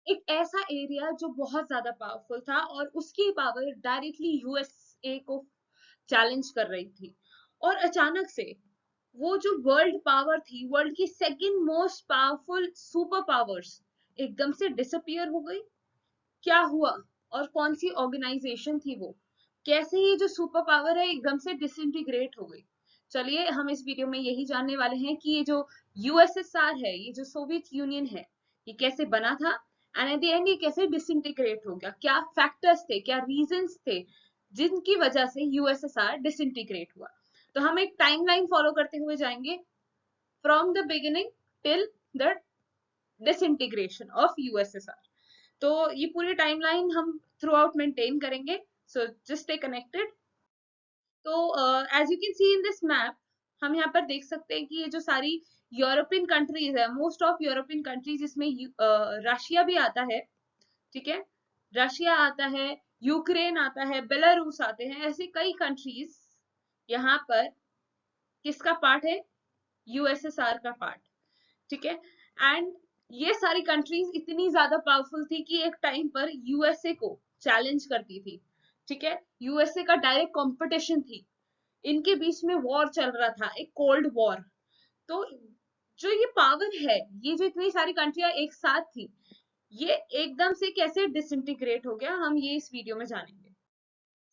एक ऐसा एरिया जो बहुत ज्यादा पावरफुल था और उसकी पावर डायरेक्टली यूएसए को चैलेंज कर रही थी। और अचानक से वो जो वर्ल्ड पावर थी, वर्ल्ड की second most powerful super powers एकदम से डिसअपियर हो गई। क्या हुआ और कौन सी ऑर्गेनाइजेशन थी वो, कैसे ये जो सुपर पावर है एकदम से डिसइंटीग्रेट हो गई। चलिए हम इस वीडियो में यही जानने वाले हैं कि ये जो यूएसएसआर है, ये जो सोवियत यूनियन है, ये कैसे बना था एंड एट द एंड ये कैसे डिसइंटीग्रेट हो गया, क्या फैक्टर्स थे, क्या रीजंस थे जिनकी वजह से यूएसएसआर डिसइंटीग्रेट हुआ। तो हम एक टाइमलाइन फॉलो करते हुए जाएंगे from the beginning till the disintegration of USSR. तो ये पूरी टाइमलाइन हम थ्रू आउट मेंटेन करेंगे, सो जस्ट स्टे कनेक्टेड। तो as you can see in this map, हम यहाँ पर देख सकते हैं कि ये जो सारी यूरोपियन कंट्रीज है, मोस्ट ऑफ यूरोपियन कंट्रीज, इसमें रशिया भी आता है, ठीक है, रशिया आता है, यूक्रेन आता है, बेलारूस आते हैं, ऐसे कई कंट्रीज यहाँ पर किसका पार्ट है, यूएसएसआर का पार्ट, ठीक है। एंड ये सारी कंट्रीज इतनी ज्यादा पावरफुल थी कि एक टाइम पर यूएसए को चैलेंज करती थी, ठीक है, यूएसए का डायरेक्ट कंपटीशन थी, इनके बीच में वॉर चल रहा था, एक कोल्ड वॉर। तो जो ये पावर है, ये जो इतनी सारी कंट्रियां एक साथ थी, ये एकदम से कैसे डिसइंटीग्रेट हो गया, हम ये इस वीडियो में जानेंगे।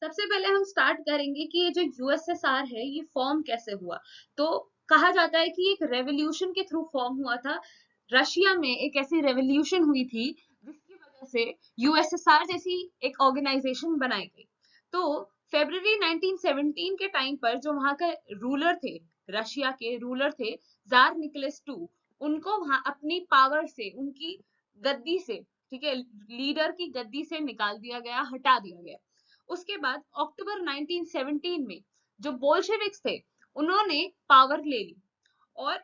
सबसे पहले हम स्टार्ट करेंगे कि ये जो यूएसएसआर है ये फॉर्म कैसे हुआ। तो कहा जाता है कि एक रेवोल्यूशन के थ्रू फॉर्म हुआ था। रशिया में एक ऐसी रेवोल्यूशन हुई थी जिसकी वजह से यूएसएसआर जैसी एक ऑर्गेनाइजेशन बनाई गई। तो फरवरी 1917 के टाइम पर जो वहां के रूलर थे, रशिया के रूलर थे जार निकोलस टू, उनको वहां अपनी पावर से, उनकी गद्दी से, ठीक है, लीडर की गद्दी से निकाल दिया गया, हटा दिया गया। उसके बाद अक्टूबर 1917 में जो बोल्शेविक्स थे उन्होंने पावर ले ली और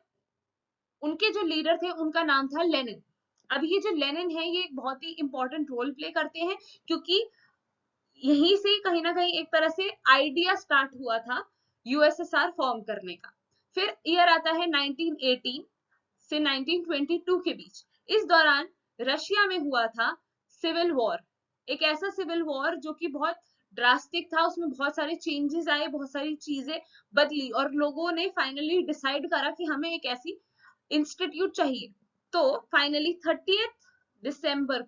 उनके जो लीडर थे उनका नाम था लेनिन। अब ये जो लेनिन है ये एक बहुत ही इंपॉर्टेंट रोल प्ले करते हैं, क्योंकि यहीं से कहीं ना कहीं एक तरह से आइडिया स्टार्ट हुआ था यूएसएसआर फॉर्म करने का। फिर ईयर आता है 1918 से 1922 के बीच। इस दौरान रशिया में हुआ था सिविल वॉर, एक ऐसा सिविल वॉर जो कि बहुत ड्रास्टिक था, उसमें बहुत सारे चेंजेस आए, बहुत सारी चीजें बदली और लोगों ने फाइनली डिसाइड करा कि हमें एक ऐसी इंस्टीट्यूट चाहिए। तो फाइनली 30 दिसंबर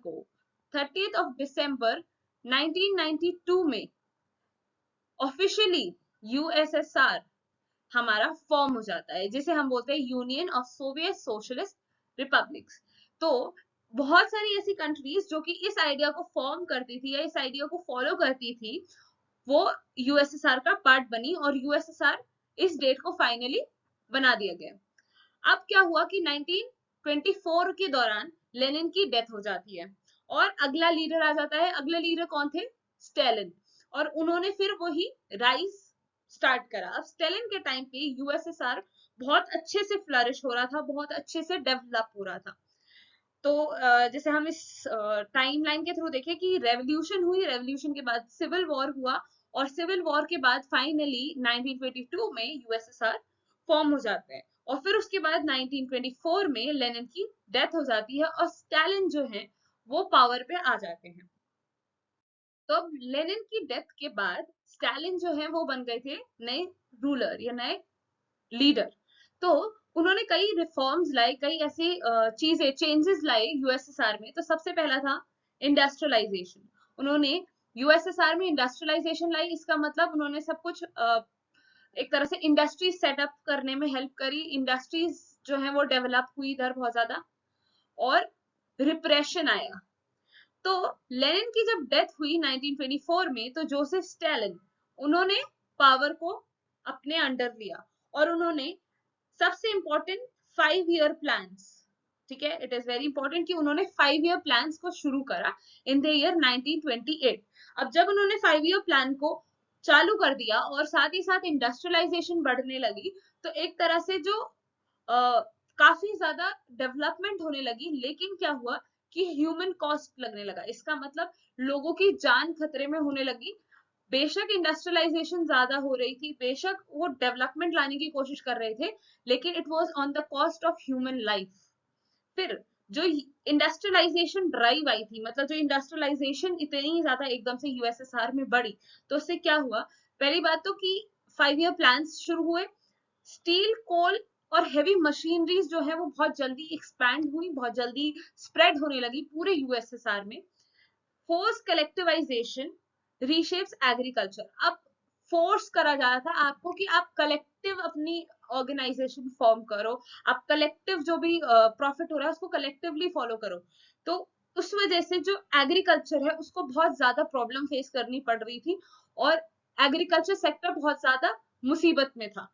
1992 में ऑफिशियली यूएसएसआर हमारा फॉर्म हो जाता है, जिसे हम बोलते हैं union of Soviet socialist republics. तो बहुत सारी ऐसी कंट्रीज जो कि इस आइडिया को फॉर्म करती थी या इस आइडिया को फॉलो करती थी, वो यूएसएसआर का पार्ट बनी और यूएसएसआर इस डेट को फाइनली बना दिया गया। अब क्या हुआ कि 1924 के दौरान लेनिन की डेथ हो जाती है और अगला लीडर आ जाता है। अगला लीडर कौन थे, स्टेलिन, और उन्होंने फिर वही राइज स्टार्ट करा। अब स्टेलिन के टाइम पे यूएसएसआर बहुत अच्छे से फ्लरिश हो रहा था, बहुत अच्छे से डेवलप हो रहा था। तो जैसे हम इस टाइमलाइन के थ्रू देखें कि रेवोल्यूशन हुई, रेवोल्यूशन के बाद सिविल वॉर हुआ और सिविल वॉर के बाद फाइनली 1922 में यूएसएसआर फॉर्म हो जाते हैं और फिर उसके बाद 1924 में लेनिन की डेथ हो जाती है और स्टालिन जो है वो पावर पे आ जाते हैं। तो अब लेनिन की डेथ के बाद स्टालिन जो है वो बन गए थे नए रूलर या नए लीडर। तो उन्होंने कई रिफॉर्म्स लाए, कई ऐसी चीजें, चेंजेस लाए यूएसएसआर में। तो सबसे पहला था इंडस्ट्रियलाइजेशन। उन्होंने यूएसएसआर में इंडस्ट्रियलाइजेशन लाई, इसका मतलब उन्होंने सब कुछ एक तरह से इंडस्ट्रीज सेटअप करने में हेल्प करी, इंडस्ट्रीज जो है वो डेवलप हुई इधर बहुत ज्यादा, और रिप्रेशन आया। तो लेनिन की जब डेथ हुई 1924 में, तो जोसेफ स्टालिन उन्होंने पावर को अपने अंडर लिया और उन्होंने सबसे इंपॉर्टेंट 5 ईयर प्लान्स, ठीक है, इट इज वेरी इंपॉर्टेंट कि उन्होंने 5 ईयर प्लान्स को शुरू करा इन द ईयर 1928। अब जब उन्होंने 5 ईयर प्लान को चालू कर दिया और साथ ही साथ इंडस्ट्रियलाइजेशन बढ़ने लगी, तो एक तरह से जो काफी ज्यादा डेवलपमेंट होने लगी। लेकिन क्या हुआ कि ह्यूमन कॉस्ट लगने लगा, इसका मतलब लोगों की जान खतरे में होने लगी। बेशक इंडस्ट्रियलाइजेशन ज्यादा हो रही थी, बेशक वो डेवलपमेंट लाने की कोशिश कर रहे थे, लेकिन it was on the cost of human life. फिर जो इंडस्ट्रियलाइजेशन ड्राइव आई थी, मतलब जो इंडस्ट्रियलाइजेशन इतनी ज्यादा एकदम से यूएसएसआर में बढ़ी, तो उससे क्या हुआ, पहली बात तो कि 5 ईयर प्लान्स शुरू हुए, स्टील, कोल और हेवी मशीनरीज जो है वो बहुत जल्दी एक्सपैंड हुई, बहुत जल्दी स्प्रेड होने लगी पूरे यूएसएसआर में। Force collectivization reshapes agriculture. अब फोर्स करा जा रहा था आपको कि आप कलेक्टिव अपनी ऑर्गेनाइजेशन फॉर्म करो, आप कलेक्टिव जो भी प्रॉफिट हो रहा है उसको कलेक्टिवली फॉलो करो। तो उस वजह से जो एग्रीकल्चर है उसको बहुत ज्यादा प्रॉब्लम फेस करनी पड़ रही थी और एग्रीकल्चर सेक्टर बहुत ज्यादा मुसीबत में था।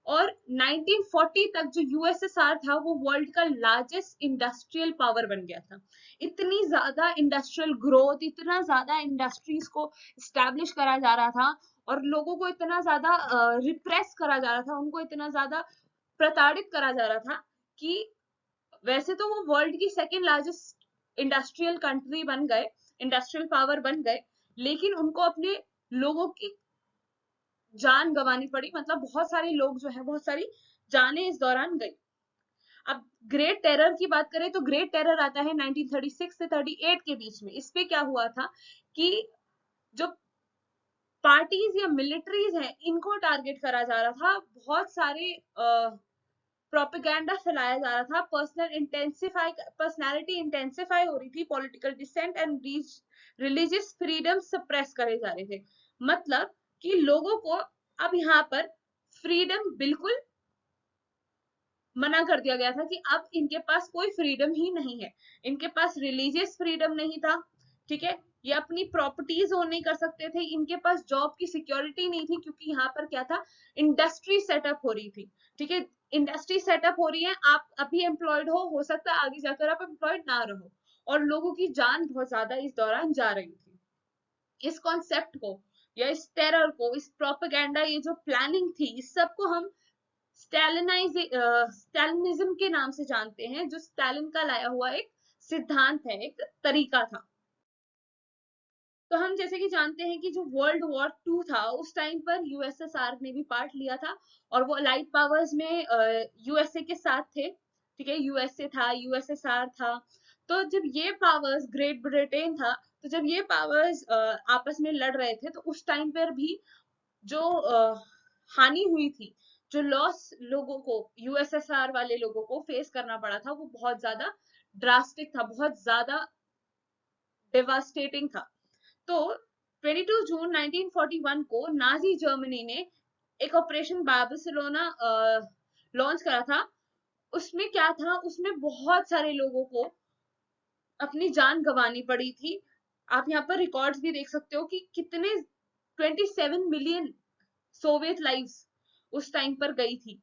और 1940 तक जो यूएसएसआर था वो वर्ल्ड का लार्जेस्ट इंडस्ट्रियल पावर बन गया था। इतनी ज्यादा इंडस्ट्रियल ग्रोथ, इतना ज्यादा इंडस्ट्रीज को स्टैब्लिश करा जा रहा था और लोगों को इतना ज्यादा रिप्रेस करा जा रहा था, उनको इतना ज्यादा प्रताड़ित करा जा रहा था कि वैसे तो वो वर्ल्ड की सेकेंड लार्जेस्ट इंडस्ट्रियल कंट्री बन गए, इंडस्ट्रियल पावर बन गए, लेकिन उनको अपने लोगों की जान गंवानी पड़ी, मतलब बहुत सारे लोग जो है, बहुत सारी जानें इस दौरान गई। अब ग्रेट टेरर की बात करें तो ग्रेट टेरर आता है 1936 से 38 के बीच में। इस पे क्या हुआ था कि जो पार्टीज या मिलिट्रीज हैं इनको टारगेट करा जा रहा था, बहुत सारे प्रोपेगेंडा फैलाया जा रहा था, पर्सनैलिटी इंटेंसिफाई हो रही थी, political dissent and religious freedom suppress करे जा रहे थे। मतलब कि लोगों को अब यहाँ पर फ्रीडम बिल्कुल मना कर दिया गया था कि अब इनके पास कोई फ्रीडम ही नहीं है, इनके पास रिलीजियस फ्रीडम नहीं था, ठीक है, ये अपनी प्रॉपर्टीज ओन नहीं कर सकते थे, इनके पास जॉब की सिक्योरिटी नहीं थी, क्योंकि यहाँ पर क्या था, इंडस्ट्री सेटअप हो रही थी, ठीक है, इंडस्ट्री सेटअप हो रही है, आप अभी एम्प्लॉयड हो सकता है आगे जाकर आप एम्प्लॉयड ना रहो, और लोगों की जान बहुत ज्यादा इस दौरान जा रही थी। इस कॉन्सेप्ट को या इस टेरर को, इस प्रोपेगेंडा, ये जो प्लानिंग थी, इस सबको हम स्टैलिनिज्म के नाम से जानते हैं, जो स्टालिन का लाया हुआ एक सिद्धांत है, एक तरीका था। तो हम जैसे कि जानते हैं कि जो वर्ल्ड वॉर 2 था उस टाइम पर यूएसएसआर ने भी पार्ट लिया था और वो अलाइड पावर्स में यूएसए के साथ थे, ठीक है, यूएसए था, यूएसएसआर था। तो जब ये पावर्स, ग्रेट ब्रिटेन था, तो जब ये पावर्स आपस में लड़ रहे थे तो उस टाइम पर भी जो हानि हुई थी, जो लॉस लोगों को, यूएसएसआर वाले लोगों को फेस करना पड़ा था, वो बहुत ज्यादा ड्रास्टिक था, बहुत ज्यादा डेवास्टेटिंग था। तो 22 जून 1941 को नाजी जर्मनी ने एक ऑपरेशन बार्सिलोना लॉन्च करा था। उसमें क्या था, उसमें बहुत सारे लोगों को अपनी जान गंवानी पड़ी थी। आप यहाँ पर रिकॉर्ड्स भी देख सकते हो कि कितने 27 मिलियन सोवियत लाइव्स उस टाइम पर गई थी।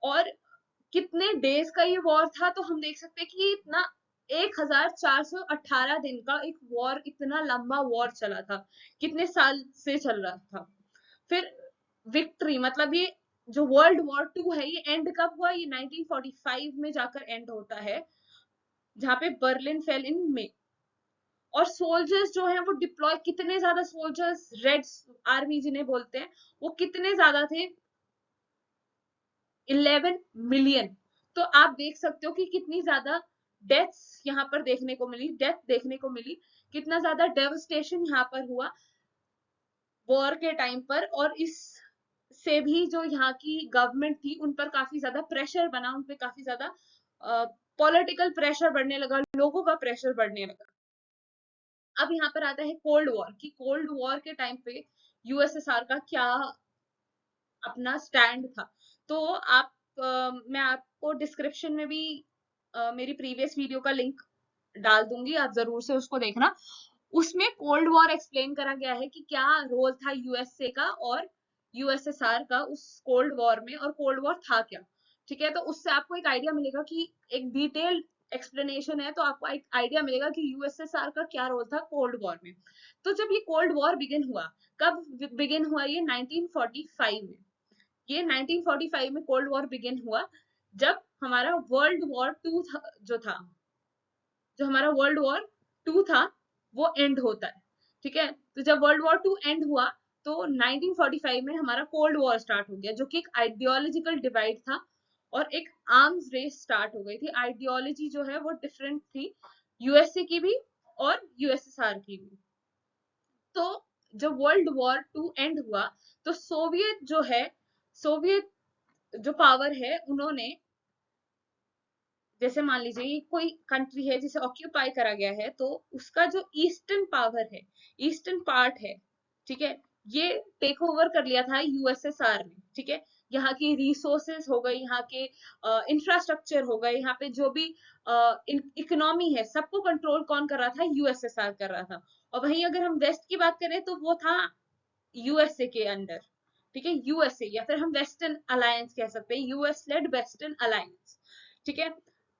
और कितने डेज का ये वॉर था, तो हम देख सकते हैं कि इतना 1418 दिन का एक वॉर, इतना लंबा वॉर चला था, कितने साल से चल रहा था। फिर विक्ट्री, मतलब ये जो वर्ल्ड वॉर 2 है ये एंड कब हुआ, ये 1945 में जाकर एंड होता है, जहां पे बर्लिन फेल इन में। और सोल्जर्स जो हैं वो डिप्लॉय, कितने ज्यादा सोल्जर्स, रेड आर्मी जिन्हें बोलते हैं, वो कितने ज्यादा थे, 11 मिलियन। तो आप देख सकते हो कि कितनी ज्यादा डेथ्स यहाँ पर देखने को मिली, डेथ देखने को मिली, कितना ज्यादा डेवस्टेशन यहाँ पर हुआ वॉर के टाइम पर। और इस से भी जो यहाँ की गवर्नमेंट थी उन पर काफी ज्यादा प्रेशर बना, उन पे काफी ज्यादा पॉलिटिकल प्रेशर बढ़ने लगा, लोगों का प्रेशर बढ़ने लगा। अब यहाँ पर आता है कोल्ड वॉर, कि कोल्ड वॉर के टाइम पे यूएसएसआर का क्या अपना स्टैंड था। तो आप मैं आपको डिस्क्रिप्शन में भी मेरी प्रीवियस वीडियो का लिंक डाल दूंगी, आप जरूर से उसको देखना। उसमें कोल्ड वॉर एक्सप्लेन करा गया है कि क्या रोल था यूएसए का और यूएसएसआर का उस कोल्ड वॉर में, और कोल्ड वॉर था क्या, ठीक है। तो उससे आपको एक आइडिया मिलेगा कि एक डिटेल्ड एक्सप्लेनेशन है, तो आपको एक आइडिया मिलेगा कि यूएसएसआर का क्या रोल था कोल्ड वॉर में। तो जब ये कोल्ड वॉर बिगिन हुआ, कब बिगिन हुआ, ये 1945 में, ये 1945 में कोल्ड वॉर बिगिन हुआ, जब हमारा वर्ल्ड वॉर 2 जो था, जो हमारा वर्ल्ड वॉर 2 था वो एंड होता है, ठीक है। तो जब वर्ल्ड वॉर 2 एंड हुआ तो 1945 में हमारा कोल्ड वॉर स्टार्ट हो गया, जो कि एक आइडियोलॉजिकल डिवाइड था और एक आर्म्स रेस स्टार्ट हो गई थी। आइडियोलॉजी जो है वो डिफरेंट थी, यूएसए की भी और यूएसएसआर की भी। तो जब वर्ल्ड वॉर टू एंड हुआ तो सोवियत जो है, सोवियत जो पावर है, उन्होंने, जैसे मान लीजिए ये कोई कंट्री है जिसे ऑक्यूपाई करा गया है, तो उसका जो ईस्टर्न पावर है, ईस्टर्न पार्ट है, ठीक है, ये टेक ओवर कर लिया था यूएसएसआर ने। ठीक है, यहाँ की रिसोर्सेज हो गई, यहाँ के इंफ्रास्ट्रक्चर हो गए, यहाँ पे जो भी इकोनॉमी है, सबको कंट्रोल कौन कर रहा था? यूएसएसआर कर रहा था। और वहीं अगर हम वेस्ट की बात करें तो वो था यूएसए के अंडर। ठीक है, यूएसए, या फिर हम वेस्टर्न अलायंस कह सकते हैं, यूएस लेड वेस्टर्न अलायंस। ठीक है,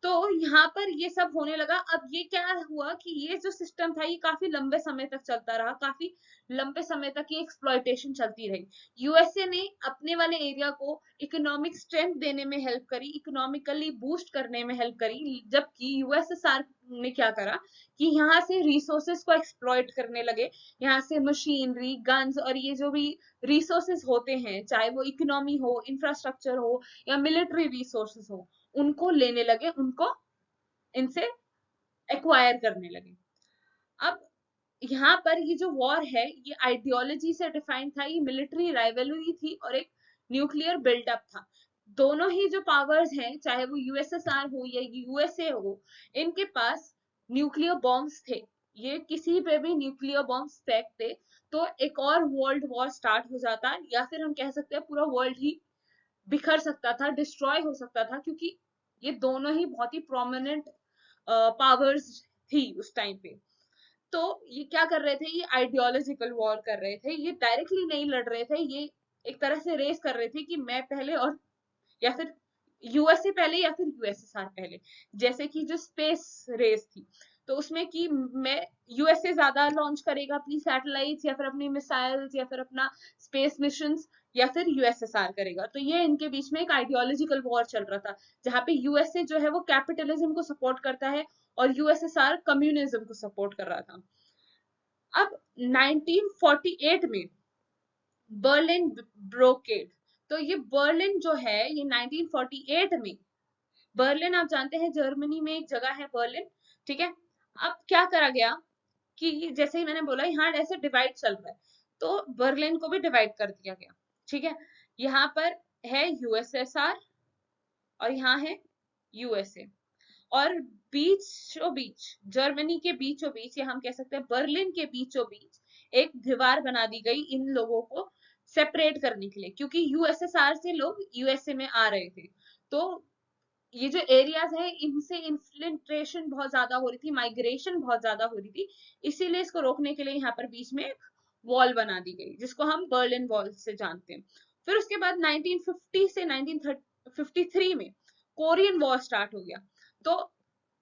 तो यहाँ पर ये सब होने लगा। अब ये क्या हुआ कि ये जो सिस्टम था ये काफी लंबे समय तक चलता रहा, काफी लंबे समय तक ये एक्सप्लॉयटेशन चलती रही। यूएसए ने अपने वाले एरिया को इकोनॉमिक स्ट्रेंथ देने में हेल्प करी, इकोनॉमिकली बूस्ट करने में हेल्प करी, जबकि यूएसएसआर ने क्या करा कि यहाँ से रिसोर्सेज को एक्सप्लॉइट करने लगे, यहाँ से मशीनरी, गन्स और ये जो भी रिसोर्सेज होते हैं, चाहे वो इकोनॉमी हो, इंफ्रास्ट्रक्चर हो या मिलिट्री रिसोर्सेज हो, उनको लेने लगे, उनको इनसे एक्वायर करने लगे। अब यहाँ पर ये जो वॉर है ये आइडियोलॉजी से डिफाइन था, ये मिलिट्री राइवलरी थी और एक न्यूक्लियर बिल्डअप था। दोनों ही जो पावर्स हैं, चाहे वो यूएसएसआर हो या यूएसए हो, इनके पास न्यूक्लियर बॉम्ब्स थे। ये किसी पे भी न्यूक्लियर बॉम्ब्स फेंकते तो एक और वर्ल्ड वॉर स्टार्ट हो जाता, या फिर हम कह सकते हैं पूरा वर्ल्ड ही बिखर सकता था, डिस्ट्रॉय हो सकता था, क्योंकि ये दोनों ही बहुत ही प्रोमिनेंट पावर्स थी उस टाइम पे। तो ये क्या कर रहे थे? ये आइडियोलॉजिकल वॉर कर रहे थे, ये डायरेक्टली नहीं लड़ रहे थे, ये एक तरह से रेस कर रहे थे कि मैं पहले, और या फिर यूएसए पहले या फिर यूएसएसआर पहले। जैसे कि जो स्पेस रेस थी, तो उसमें कि मैं, यूएसए ज्यादा लॉन्च करेगा अपनी सैटेलाइट्स या फिर अपनी मिसाइल्स या फिर अपना स्पेस मिशंस, या फिर यूएसएसआर करेगा। तो ये इनके बीच में एक आइडियोलॉजिकल वॉर चल रहा था, जहां पे यूएसए जो है वो कैपिटलिज्म को सपोर्ट करता है और यूएसएसआर कम्युनिज्म को सपोर्ट कर रहा था। अब 1948 में बर्लिन ब्रोकेड, तो ये बर्लिन जो है ये 1948 में, बर्लिन आप जानते हैं जर्मनी में एक जगह है बर्लिन। ठीक है, अब क्या करा गया कि जैसे ही मैंने बोला यहाँ ऐसे डिवाइड चल रहा है, तो बर्लिन को भी डिवाइड कर दिया गया। ठीक है, यहाँ पर है यूएसएसआर और यहाँ है यूएसए, और बीचों बीच, जर्मनी के बीचों बीच, या हम कह सकते हैं बर्लिन के बीचों बीच एक दीवार बना दी गई इन लोगों को सेपरेट करने के लिए, क्योंकि यूएसएसआर से लोग यूएसए में आ रहे थे। तो ये जो एरियाज है इनसे इन्फिल्ट्रेशन बहुत ज्यादा हो रही थी, माइग्रेशन बहुत ज्यादा हो रही थी, इसीलिए इसको रोकने के लिए यहाँ पर बीच में एक वॉल बना दी गई, जिसको हम बर्लिन वॉल से जानते हैं। फिर उसके बाद 1950 से 1953 में कोरियन वॉर स्टार्ट हो गया। तो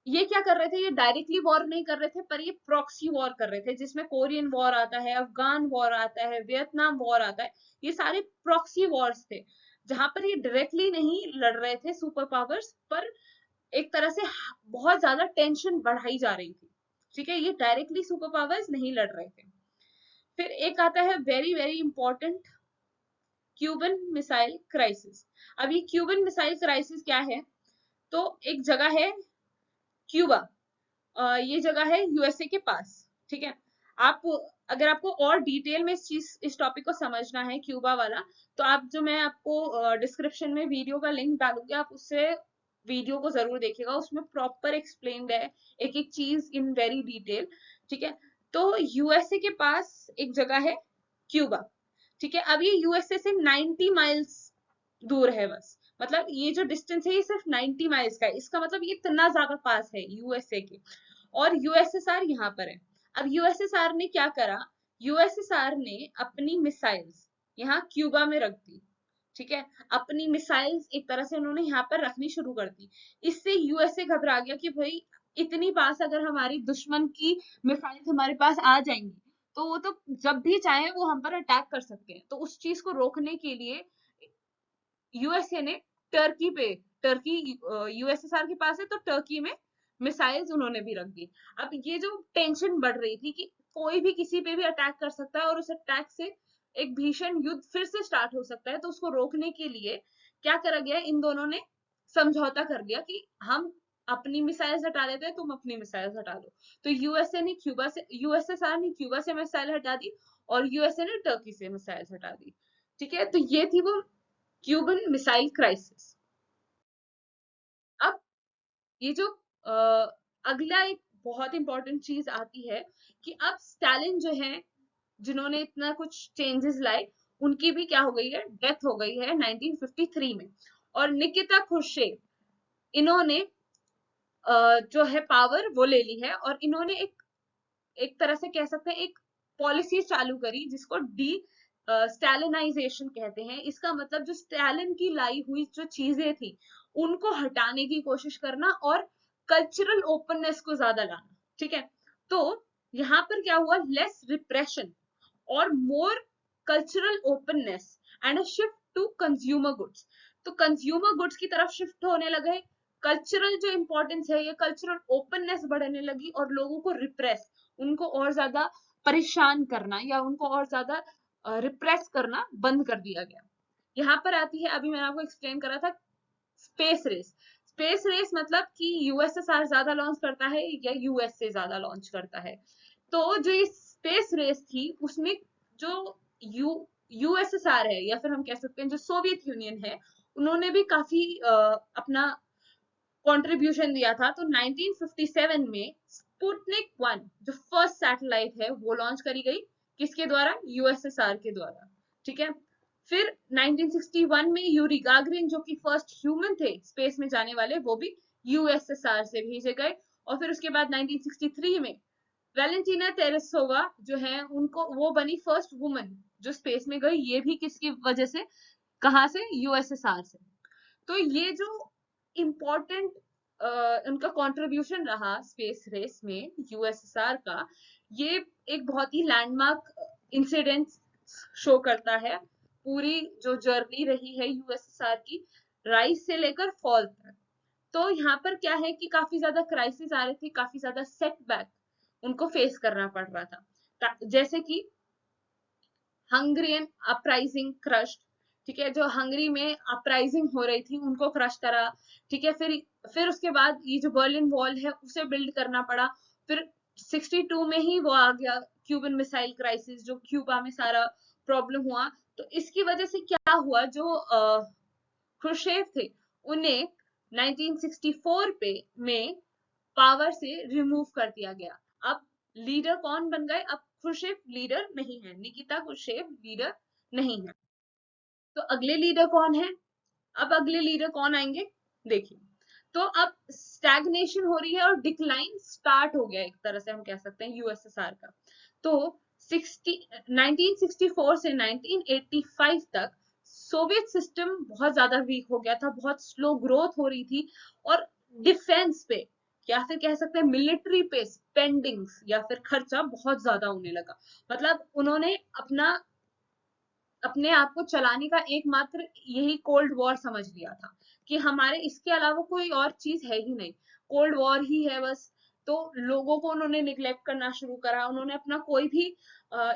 ये क्या कर रहे थे? ये डायरेक्टली वॉर नहीं कर रहे थे, पर ये प्रॉक्सी वॉर कर रहे थे, जिसमें कोरियन वॉर आता है, अफगान वॉर आता है, वियतनाम वॉर आता है। ये सारे प्रॉक्सी वॉर्स थे, जहां पर ये डायरेक्टली नहीं लड़ रहे थे सुपर पावर्स, पर एक तरह से बहुत ज्यादा टेंशन बढ़ाई जा रही थी। ठीक है, ये डायरेक्टली सुपर पावर्स नहीं लड़ रहे थे। फिर एक आता है very very important, Cuban missile crisis. अब ये क्यूबन मिसाइल क्राइसिस क्या है? तो एक जगह है क्यूबा, ये जगह है यूएसए के पास। ठीक है, आप, अगर आपको और डिटेल में इस टॉपिक को समझना है क्यूबा वाला, तो आप, जो मैं आपको डिस्क्रिप्शन में वीडियो का लिंक डालूंगी, आप उससे वीडियो को जरूर देखिएगा, उसमें प्रॉपर एक्सप्लेन्ड है एक एक चीज इन वेरी डिटेल। ठीक है, तो यूएसए के पास एक जगह है क्यूबा। ठीक है, अब ये यूएसए से 90 माइल्स दूर है बस, मतलब ये जो डिस्टेंस है ये सिर्फ 90 माइल्स का है, इसका मतलब ये इतना ज्यादा पास है यूएसए के, और यूएसएसआर यहाँ पर है। अब यूएसएसआर ने क्या करा? यूएसएसआर ने अपनी मिसाइल्स यहाँ क्यूबा में रख दी। ठीक है, अपनी मिसाइल्स एक तरह से उन्होंने यहाँ पर रखनी शुरू कर दी। इससे यूएसए घबरा गया कि भाई इतनी पास अगर हमारी दुश्मन की मिसाइल्स हमारे पास आ जाएंगी तो वो तो जब भी चाहे वो हम पर अटैक कर सकते हैं। तो उस चीज को रोकने के लिए यूएसए ने टर्की पे, टर्की यूएसएसआर के पास है तो टर्की में मिसाइल्स उन्होंने भी रख दी। अब ये जो टेंशन बढ़ रही थी कि कोई भी किसी पे भी अटैक कर सकता है और उस अटैक से एक भीषण युद्ध फिर से स्टार्ट हो सकता है, तो उसको रोकने के लिए क्या करा गया? इन दोनों ने समझौता कर लिया कि हम अपनी मिसाइल्स हटा देते हैं, तुम अपनी मिसाइल्स हटा दो। तो यूएसएसआर ने क्यूबा से मिसाइल हटा दी और यूएसए ने टर्की से मिसाइल्स हटा दी। ठीक है, तो ये थी वो क्यूबन मिसाइल क्राइसिस। अब ये जो अगला एक बहुत इंपॉर्टेंट चीज आती है कि अब स्टालिन जो है, जिन्होंने इतना कुछ चेंजेस लाए, उनकी भी क्या हो गई है, डेथ हो गई है 1953 में। और निकिता खुर्शेव, इन्होंने जो है पावर वो ले ली है, और इन्होंने एक एक तरह से कह सकते हैं एक पॉलिसी चालू करी जिसको डी स्टैलिनाइजेशन कहते हैं। इसका मतलब जो स्टैलिन की लाई हुई जो चीजें थी उनको हटाने की कोशिश करना और कल्चरल ओपननेस को ज्यादा लाना। ठीक है, तो यहाँ पर क्या हुआ, लेस रिप्रेशन और more cultural openness and a shift to consumer goods. तो कंज्यूमर गुड्स की तरफ शिफ्ट होने लगे, कल्चरल जो इंपॉर्टेंस है, ये कल्चरल ओपननेस बढ़ने लगी, और लोगों को रिप्रेस, उनको और ज्यादा परेशान करना या उनको और ज्यादा रिप्रेस करना बंद कर दिया गया। यहाँ पर आती है, अभी मैंने आपको एक्सप्लेन करा था, स्पेस रेस। स्पेस रेस मतलब कि यूएसएसआर ज्यादा लॉन्च करता है या यूएसए ज्यादा लॉन्च करता है। तो जो ये स्पेस रेस थी उसमें जो यू यूएसएसआर है, या फिर हम कह सकते हैं जो सोवियत यूनियन है, उन्होंने भी काफी अपना कंट्रीब्यूशन दिया था। तो 1957 में स्पुतनिक 1 जो फर्स्ट सैटेलाइट है वो लॉन्च करी गई, किसके द्वारा, यूएसएसआर के द्वारा। ठीक है, फिर 1961 में यूरी गागरिन जो कि फर्स्ट ह्यूमन थे स्पेस में जाने वाले, वो भी यूएसएसआर से भेजे गए। और फिर उसके बाद 1963 में वैलेंटीना तेरेसोवा जो है, उनको वो बनी फर्स्ट वुमन जो स्पेस में गई, ये भी किसकी वजह से, कहां से, यूएसएसआर से। तो ये जो इम्पोर्टेंट उनका कंट्रीब्यूशन रहा स्पेस रेस में यूएसएसआर का, ये एक बहुत ही लैंडमार्क इंसिडेंट शो करता है पूरी जो जर्नी रही है यूएसएसआर की, राइज से लेकर फॉल तक। तो यहाँ पर क्या है कि काफी ज्यादा क्राइसिस आ रहे थे, काफी ज्यादा सेटबैक उनको फेस करना पड़ रहा था, जैसे कि हंगरियन अपराइजिंग क्रश। ठीक है, जो हंगरी में अपराइजिंग हो रही थी उनको क्रश करा। ठीक है, फिर उसके बाद ये जो बर्लिन वॉल है उसे बिल्ड करना पड़ा। फिर 62 में ही वो आ गया क्यूबन मिसाइल क्राइसिस, जो क्यूबा में सारा प्रॉब्लम हुआ। तो इसकी वजह से क्या हुआ, जो खुर्शेव थे उन्हें 1964 में पावर से रिमूव कर दिया गया। अब लीडर कौन बन गए, अब खुर्शेव लीडर नहीं है, निकिता खुर्शेव लीडर नहीं है। तो अगले लीडर कौन है, अब अगले लीडर कौन आएंगे, देखिए। तो अब स्टैग्नेशन हो रही है और डिक्लाइन स्टार्ट हो गया, एक तरह से हम कह सकते हैं यूएसएसआर का। तो 1964 से 1985 तक सोवियत सिस्टम बहुत ज्यादा वीक हो गया था, बहुत स्लो ग्रोथ हो रही थी, और डिफेंस पे या फिर कह सकते हैं मिलिट्री पे स्पेंडिंग्स या फिर खर्चा बहुत ज्यादा होने लगा। मतलब उन्होंने अपने आप को चलाने का एकमात्र यही कोल्ड वॉर समझ लिया था कि हमारे इसके अलावा कोई और चीज है ही नहीं, कोल्ड वॉर ही है बस। तो लोगों को उन्होंने निग्लेक्ट करना शुरू करा, उन्होंने अपना कोई भी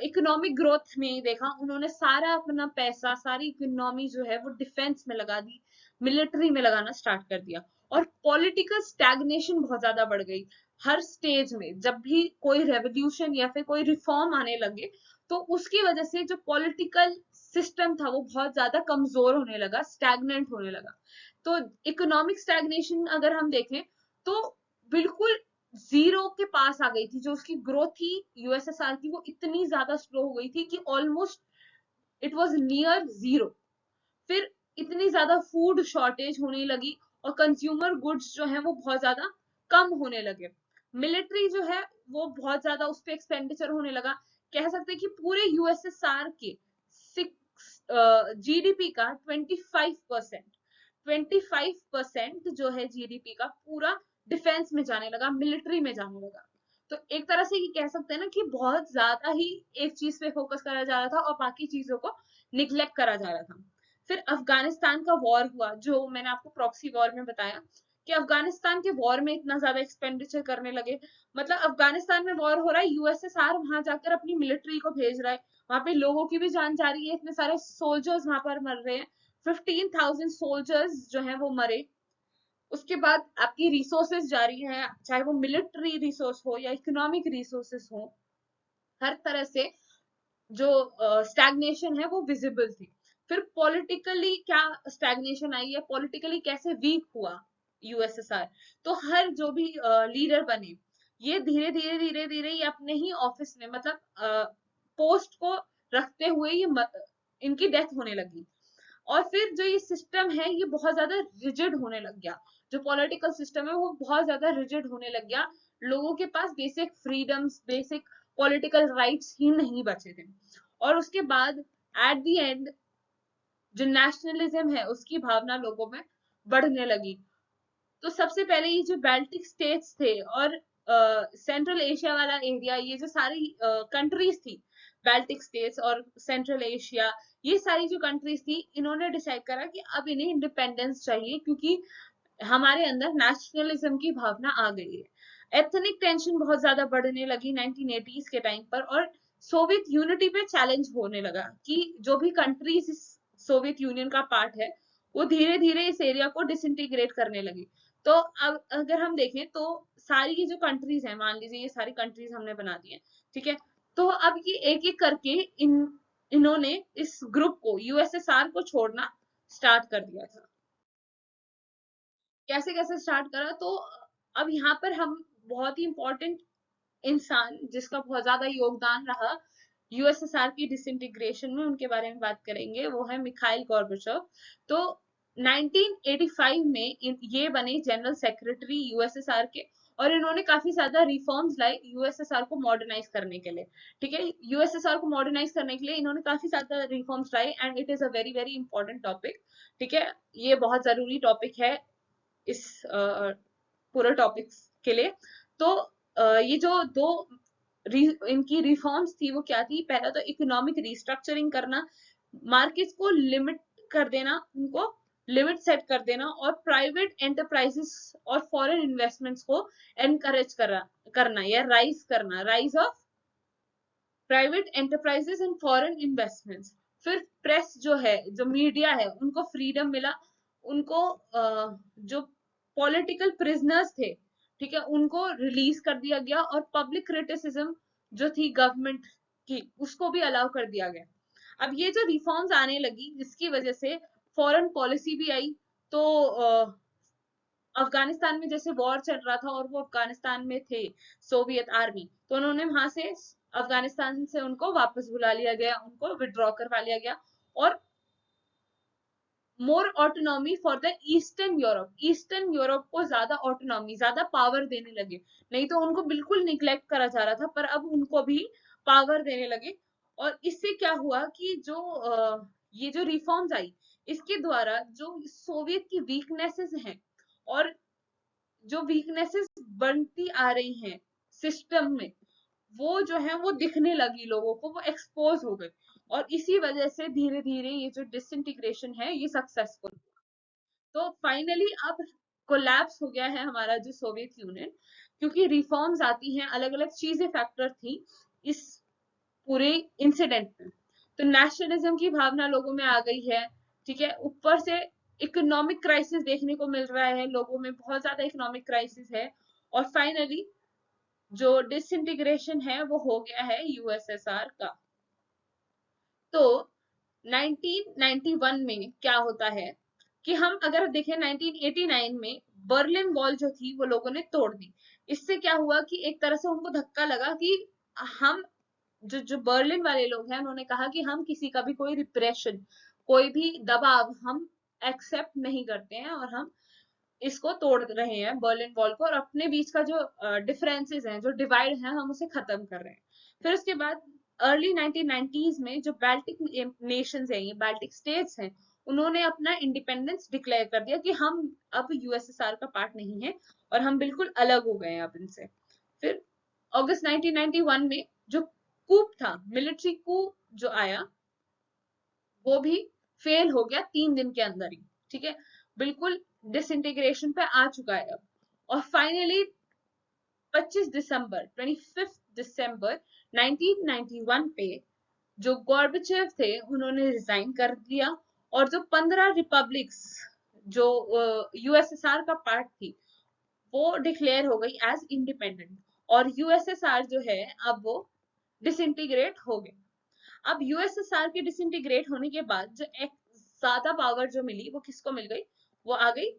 इकोनॉमिक ग्रोथ नहीं देखा, उन्होंने सारा अपना पैसा, सारी इकोनॉमी जो है वो डिफेंस में लगा दी, मिलिट्री में लगाना स्टार्ट कर दिया। और पॉलिटिकल स्टैग्नेशन बहुत ज्यादा बढ़ गई। हर स्टेज में जब भी कोई रेवोल्यूशन या फिर कोई रिफॉर्म आने लगे, तो उसकी वजह से जो पॉलिटिकल सिस्टम था वो बहुत ज्यादा कमजोर होने लगा, स्टैग्नेंट होने लगा। तो इकोनॉमिक स्टैग्नेशन अगर हम देखें तो बिल्कुल जीरो के पास आ गई थी, जो उसकी ग्रोथ थी यूएसएसआर की, वो इतनी ज्यादा स्लो हो गई थी कि almost it was near zero. फिर इतनी ज्यादा फूड शॉर्टेज होने लगी और कंज्यूमर गुड्स जो है वो बहुत ज्यादा कम होने लगे। मिलिट्री जो है वो बहुत ज्यादा उस पर एक्सपेंडिचर होने लगा। कह सकते हैं कि पूरे यूएसएसआर के जीडीपी का 25% जो है जीडीपी का, पूरा डिफेंस में जाने लगा, मिलिट्री में जाने लगा। तो एक तरह से ये कह सकते हैं ना कि बहुत ज्यादा ही एक चीज पे फोकस करा जा रहा था और बाकी चीजों को निग्लेक्ट करा जा रहा था। फिर अफगानिस्तान का वॉर हुआ, जो मैंने आपको प्रॉक्सी वॉर में बताया कि अफगानिस्तान के वॉर में इतना ज्यादा एक्सपेंडिचर करने लगे। मतलब अफगानिस्तान में वॉर हो रहा है, यूएसएसआर वहां जाकर अपनी मिलिट्री को भेज रहा है, वहां पे लोगों की भी जान जा रही है, इतने सारे सोल्जर्स वहां पर मर रहे हैं, 15,000 सोल्जर्स जो हैं वो मरे। उसके बाद आपकी रिसोर्सेज जा रही हैं, चाहे वो मिलिट्री रिसोर्स हो या इकोनॉमिक रिसोर्सेस हो, हर तरह से जो स्टैग्नेशन है वो विजिबल थी। फिर पॉलिटिकली क्या स्टैग्नेशन आई है, पॉलिटिकली कैसे वीक हुआ यूएसएसआर, तो हर जो भी लीडर बने, ये धीरे धीरे धीरे धीरे ये अपने ही ऑफिस में, मतलब पोस्ट को रखते हुए ये इनकी डेथ होने लगी। और फिर जो ये सिस्टम है ये बहुत ज्यादा रिजिड होने लग गया, जो पॉलिटिकल सिस्टम है वो बहुत ज्यादा रिजिड होने लग गया, लोगों के पास basic freedoms, basic political rights ही नहीं बचे थे। और उसके बाद एट द एंड जो नेशनलिज्म है उसकी भावना लोगों में बढ़ने लगी। तो सबसे पहले ये जो बाल्टिक स्टेट्स थे और सेंट्रल एशिया वाला एरिया, ये जो सारी कंट्रीज थी, बाल्टिक स्टेट्स और सेंट्रल एशिया, ये सारी जो कंट्रीज थी, इन्होंने डिसाइड करा कि अब इन्हें इंडिपेंडेंस चाहिए, क्योंकि हमारे अंदर नेशनलिज्म की भावना आ गई है। एथनिक टेंशन बहुत ज्यादा बढ़ने लगी 1980s के टाइम पर, और सोवियत यूनिटी पे चैलेंज होने लगा कि जो भी कंट्रीज इस सोवियत यूनियन का पार्ट है वो धीरे धीरे इस एरिया को डिसइंटीग्रेट करने लगी। तो अब अगर हम देखें तो सारी ये जो कंट्रीज है, मान लीजिए ये सारी कंट्रीज हमने बना दी है, ठीक है, तो अब ये एक एक करके इन्होंने इस ग्रुप को, यूएसएसआर को छोड़ना स्टार्ट कर दिया था। कैसे कैसे स्टार्ट करा, तो अब यहाँ पर हम बहुत ही इंपॉर्टेंट इंसान जिसका बहुत ज्यादा योगदान रहा यूएसएसआर की डिसइंटीग्रेशन में, उनके बारे में बात करेंगे, वो है मिखाइल गॉर्बेचोव। तो 1985 में ये बने जनरल सेक्रेटरी यूएसएसआर के, और इन्होंने काफी ज्यादा रिफॉर्म्स लाए यूएसएसआर को मॉडर्नाइज करने के लिए। ठीक है, यूएसएसआर को मॉडर्नाइज करने के लिए इन्होंने काफी ज्यादा रिफॉर्म्स लाए, and it is a very very important topic. ठीक है, ये बहुत जरूरी टॉपिक है इस पूरे टॉपिक्स के लिए। तो ये जो दो इनकी रिफॉर्म्स थी वो क्या थी, पहला तो इकोनॉमिक रिस्ट्रक्चरिंग करना, मार्केट्स को लिमिट कर देना, उनको लिमिट सेट कर देना, और प्राइवेट एंटरप्राइजेस और फॉरेन इन्वेस्टमेंट्स को एनकरेज करना या राइज करना, rise of private enterprises and foreign investments. फिर प्रेस जो है, जो मीडिया है, उनको फ्रीडम मिला, उनको जो पॉलिटिकल प्रिजनर्स थे, ठीक है, उनको रिलीज कर दिया गया, और पब्लिक क्रिटिसिज्म जो थी गवर्नमेंट की उसको भी अलाउ कर दिया गया। अब ये जो रिफॉर्म्स आने लगी जिसकी वजह से फॉरेन पॉलिसी भी आई। तो अफगानिस्तान में जैसे वॉर चल रहा था और वो अफगानिस्तान में थे सोवियत आर्मी, तो उन्होंने वहां से अफगानिस्तान से उनको वापस बुला लिया गया, उनको विड्रॉ करवा लिया गया, और more autonomy for the eastern Europe, eastern Europe को ज्यादा ऑटोनॉमी, ज्यादा पावर देने लगे। नहीं तो उनको बिल्कुल निग्लेक्ट करा जा रहा था, पर अब उनको भी पावर देने लगे। और इससे क्या हुआ कि जो ये जो रिफॉर्म्स आई, इसके द्वारा जो सोवियत की वीकनेसेस हैं, और जो वीकनेसेस बनती आ रही हैं सिस्टम में, वो जो है वो दिखने लगी लोगों को, वो एक्सपोज हो गई, और इसी वजह से धीरे धीरे ये जो डिसइंटीग्रेशन है ये सक्सेसफुल। तो फाइनली अब कोलैप्स हो गया है हमारा जो सोवियत यूनियन, क्योंकि रिफॉर्म्स आती हैं, अलग अलग चीजें फैक्टर थी इस पूरे इंसिडेंट में। तो नेशनलिज्म की भावना लोगों में आ गई है, ठीक है, ऊपर से इकोनॉमिक क्राइसिस देखने को मिल रहा है, लोगों में बहुत ज्यादा इकोनॉमिक क्राइसिस है, और फाइनली जो डिसइंटीग्रेशन है वो हो गया है यूएसएसआर का। तो 1991 में क्या होता है कि हम अगर देखें 1989 में बर्लिन वॉल जो थी वो लोगों ने तोड़ दी। इससे क्या हुआ कि एक तरह से उनको धक्का लगा कि हम जो जो बर्लिन वाले लोग हैं उन्होंने कहा कि हम किसी का भी कोई रिप्रेशन, कोई भी दबाव हम एक्सेप्ट नहीं करते हैं, और हम इसको तोड़ रहे हैं बर्लिन वॉल को, और अपने बीच का जो डिफरेंसेस हैं, जो डिवाइड है, हम उसे खत्म कर रहे हैं। फिर उसके बाद अर्ली 1990s में जो बाल्टिक नेशंस हैं, ये बाल्टिक स्टेट्स हैं, उन्होंने अपना इंडिपेंडेंस डिक्लेयर कर दिया कि हम अब यूएसएसआर का पार्ट नहीं है, और हम बिल्कुल अलग हो गए हैं अब इनसे। फिर अगस्त 1991 में जो कूप था, मिलिट्री कूप जो आया, वो भी फेल हो गया 3 दिन के अंदर ही। ठीक है, बिल्कुल डिसइंटीग्रेशन पे आ चुका है अब। और फाइनली 25 दिसंबर 1991 पे जो गॉर्बेचेव थे उन्होंने रिजाइन कर दिया, और जो 15 रिपब्लिक्स जो यूएसएसआर का पार्ट थी वो डिक्लेयर हो गई एज इंडिपेंडेंट, और यूएसएसआर जो है अब वो डिसइंटीग्रेट हो गए। अब यूएसएसआर के डिसइंटीग्रेट होने के बाद जो एक ज्यादा पावर जो मिली वो किसको मिल गई, वो आ गई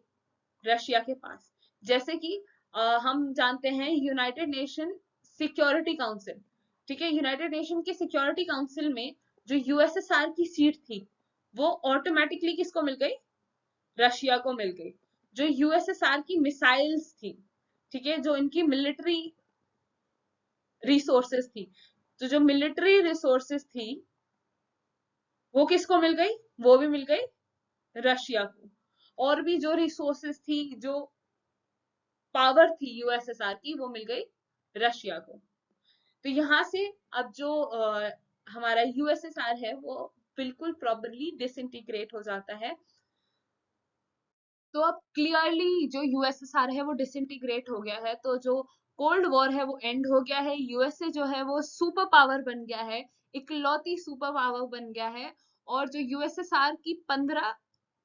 रशिया के पास। जैसे कि हम जानते हैं यूनाइटेड नेशन सिक्योरिटी काउंसिल, ठीक है, यूनाइटेड नेशन के सिक्योरिटी काउंसिल में जो यूएसएसआर की सीट थी वो ऑटोमेटिकली किसको मिल गई, रशिया को मिल गई। जो यूएसएसआर की मिसाइल्स थी, ठीक है, जो इनकी मिलिट्री रिसोर्सेस थी, तो जो मिलिट्री रिसोर्सेस थी वो किसको मिल गई, वो भी मिल गई रशिया को। और भी जो रिसोर्सेस थी, जो पावर थी यूएसएसआर की, वो मिल गई रशिया को। तो यहाँ से अब जो हमारा यूएसएसआर है वो बिल्कुल प्रॉपरली डिसइंटीग्रेट हो जाता है। तो अब क्लियरली जो यूएसएसआर है वो डिसइंटीग्रेट हो गया है, तो जो कोल्ड वॉर है वो एंड हो गया है। यूएसए जो है वो सुपर पावर बन गया है, इकलौती सुपर पावर बन गया है। और जो यूएसएसआर की 15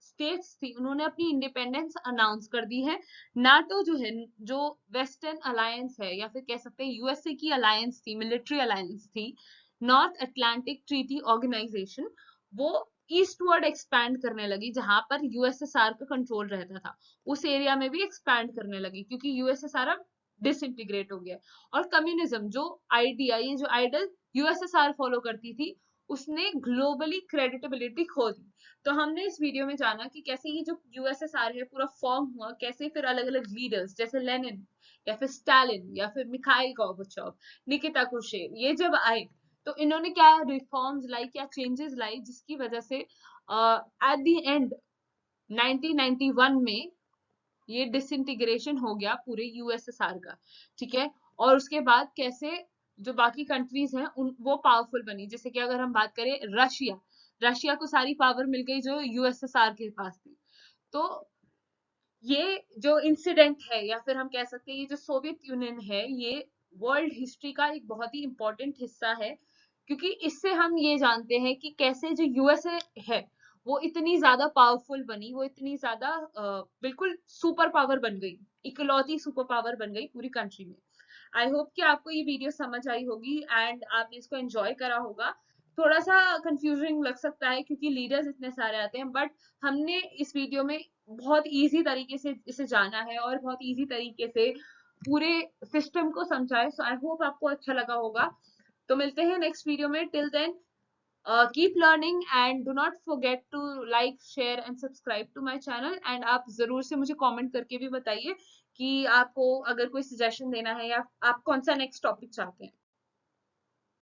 स्टेट्स थी उन्होंने अपनी इंडिपेंडेंस अनाउंस कर दी है। नाटो जो है, जो वेस्टर्न अलायंस है या फिर कह सकते हैं यूएसए की अलायंस थी, मिलिट्री अलायंस थी, नॉर्थ अटलांटिक ट्रीटी ऑर्गेनाइजेशन, वो ईस्टवर्ड एक्सपैंड करने लगी। जहां पर यूएसएसआर का कंट्रोल रहता था उस एरिया में भी एक्सपैंड करने लगी, क्योंकि यूएसएसआर अब डिसइंटीग्रेट हो गया। और कम्युनिज्म जो आइडिया, ये जो आइडल यूएसएसआर फॉलो करती थी, उसने ग्लोबली क्रेडिटेबिलिटी खो दी। तो हमने इस वीडियो में जाना कि कैसे ये जो यूएसएसआर है पूरा फॉर्म हुआ, कैसे फिर अलग अलग लीडर्स जैसे लेनिन या फिर स्टालिन या फिर मिखाइल गोर्बाचोव, निकिता क्रुश्चेव, ये जब आए तो इन्होंने क्या रिफॉर्म्स लाई, क्या चेंजेस लाई, जिसकी वजह से एट द एंड 1991 में ये डिसइंटीग्रेशन हो गया पूरे यूएसएसआर का, ठीक है। और उसके बाद कैसे जो बाकी कंट्रीज हैं उन वो पावरफुल बनी, जैसे कि अगर हम बात करें रशिया, रशिया को सारी पावर मिल गई जो यूएसएसआर के पास थी। तो ये जो इंसिडेंट है या फिर हम कह सकते हैं ये जो सोवियत यूनियन है, ये वर्ल्ड हिस्ट्री का एक बहुत ही इंपॉर्टेंट हिस्सा है, क्योंकि इससे हम ये जानते हैं कि कैसे जो यूएसए है वो इतनी ज्यादा पावरफुल बनी, वो इतनी ज्यादा बिल्कुल सुपर पावर बन गई, इकलौती सुपर पावर बन गई पूरी कंट्री में। आई होप कि आपको ये वीडियो समझ आई होगी एंड आपने इसको एंजॉय करा होगा। थोड़ा सा कंफ्यूजिंग लग सकता है क्योंकि लीडर्स इतने सारे आते हैं, बट हमने इस वीडियो में बहुत इजी तरीके से इसे जाना है और बहुत इजी तरीके से पूरे सिस्टम को समझाए। सो आई होप आपको अच्छा लगा होगा। तो मिलते हैं नेक्स्ट वीडियो में। Till then keep learning and do not forget to like, share and subscribe to my channel. And आप जरूर से मुझे कमेंट करके भी बताइए कि आपको अगर कोई सजेशन देना है या आप कौन सा नेक्स्ट टॉपिक चाहते हैं।